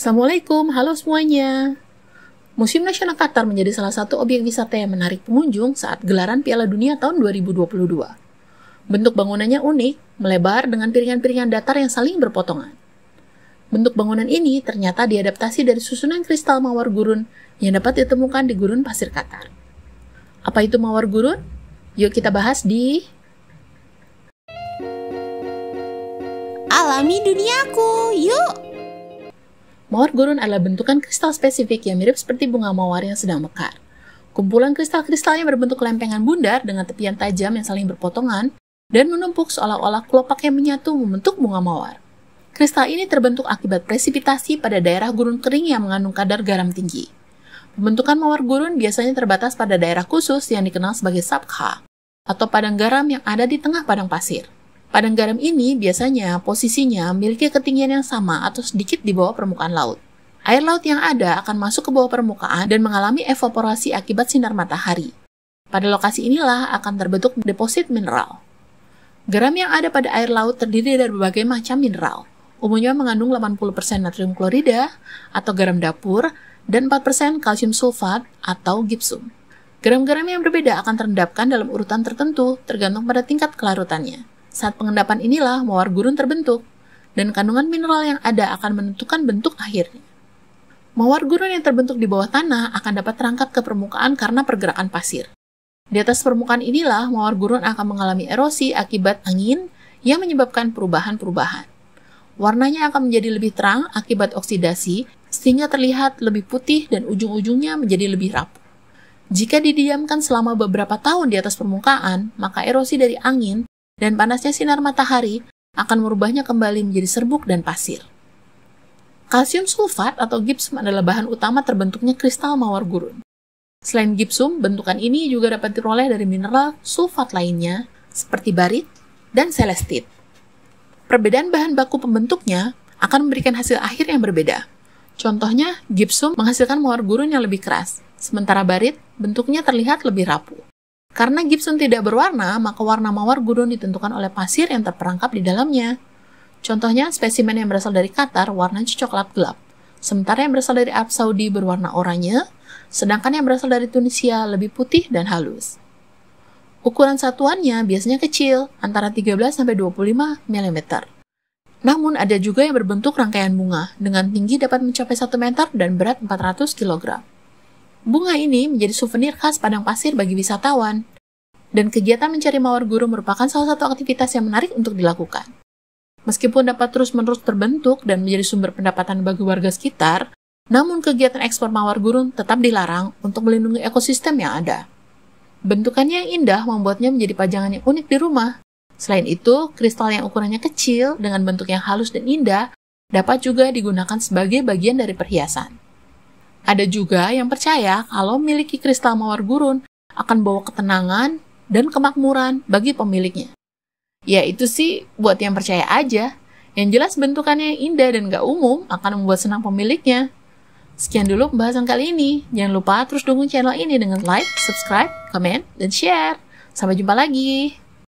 Assalamualaikum, halo semuanya. Museum Nasional Qatar menjadi salah satu objek wisata yang menarik pengunjung saat gelaran Piala Dunia tahun 2022. Bentuk bangunannya unik, melebar dengan piringan-piringan datar yang saling berpotongan. Bentuk bangunan ini ternyata diadaptasi dari susunan kristal mawar gurun yang dapat ditemukan di gurun pasir Qatar. Apa itu mawar gurun? Yuk kita bahas di Alami Duniaku, yuk! Mawar gurun adalah bentukan kristal spesifik yang mirip seperti bunga mawar yang sedang mekar. Kumpulan kristal-kristal yang berbentuk lempengan bundar dengan tepian tajam yang saling berpotongan dan menumpuk seolah-olah kelopak yang menyatu membentuk bunga mawar. Kristal ini terbentuk akibat presipitasi pada daerah gurun kering yang mengandung kadar garam tinggi. Pembentukan mawar gurun biasanya terbatas pada daerah khusus yang dikenal sebagai sabkha, atau padang garam yang ada di tengah padang pasir. Padang garam ini biasanya posisinya memiliki ketinggian yang sama atau sedikit di bawah permukaan laut. Air laut yang ada akan masuk ke bawah permukaan dan mengalami evaporasi akibat sinar matahari. Pada lokasi inilah akan terbentuk deposit mineral. Garam yang ada pada air laut terdiri dari berbagai macam mineral. Umumnya mengandung 80% natrium klorida atau garam dapur dan 4% kalsium sulfat atau gipsum. Garam-garam yang berbeda akan terendapkan dalam urutan tertentu tergantung pada tingkat kelarutannya. Saat pengendapan inilah mawar gurun terbentuk, dan kandungan mineral yang ada akan menentukan bentuk akhirnya. Mawar gurun yang terbentuk di bawah tanah akan dapat terangkat ke permukaan karena pergerakan pasir. Di atas permukaan inilah mawar gurun akan mengalami erosi akibat angin yang menyebabkan perubahan-perubahan. Warnanya akan menjadi lebih terang akibat oksidasi, sehingga terlihat lebih putih dan ujung-ujungnya menjadi lebih rapuh. Jika didiamkan selama beberapa tahun di atas permukaan, maka erosi dari angin dan panasnya sinar matahari akan merubahnya kembali menjadi serbuk dan pasir. Kalsium sulfat atau gipsum adalah bahan utama terbentuknya kristal mawar gurun. Selain gipsum, bentukan ini juga dapat diperoleh dari mineral sulfat lainnya seperti barit dan selestit. Perbedaan bahan baku pembentuknya akan memberikan hasil akhir yang berbeda. Contohnya, gipsum menghasilkan mawar gurun yang lebih keras, sementara barit bentuknya terlihat lebih rapuh. Karena gipsum tidak berwarna, maka warna mawar gurun ditentukan oleh pasir yang terperangkap di dalamnya. Contohnya, spesimen yang berasal dari Qatar warnanya coklat gelap, sementara yang berasal dari Arab Saudi berwarna oranye, sedangkan yang berasal dari Tunisia lebih putih dan halus. Ukuran satuannya biasanya kecil, antara 13-25 mm. Namun ada juga yang berbentuk rangkaian bunga, dengan tinggi dapat mencapai 1 meter dan berat 400 kg. Bunga ini menjadi souvenir khas padang pasir bagi wisatawan. Dan kegiatan mencari mawar gurun merupakan salah satu aktivitas yang menarik untuk dilakukan. Meskipun dapat terus-menerus terbentuk dan menjadi sumber pendapatan bagi warga sekitar, namun kegiatan ekspor mawar gurun tetap dilarang untuk melindungi ekosistem yang ada. Bentukannya yang indah membuatnya menjadi pajangan yang unik di rumah. Selain itu, kristal yang ukurannya kecil dengan bentuk yang halus dan indah dapat juga digunakan sebagai bagian dari perhiasan. Ada juga yang percaya kalau memiliki kristal mawar gurun akan bawa ketenangan dan kemakmuran bagi pemiliknya. Ya itu sih buat yang percaya aja. Yang jelas bentukannya yang indah dan gak umum akan membuat senang pemiliknya. Sekian dulu pembahasan kali ini. Jangan lupa terus dukung channel ini dengan like, subscribe, komen, dan share. Sampai jumpa lagi.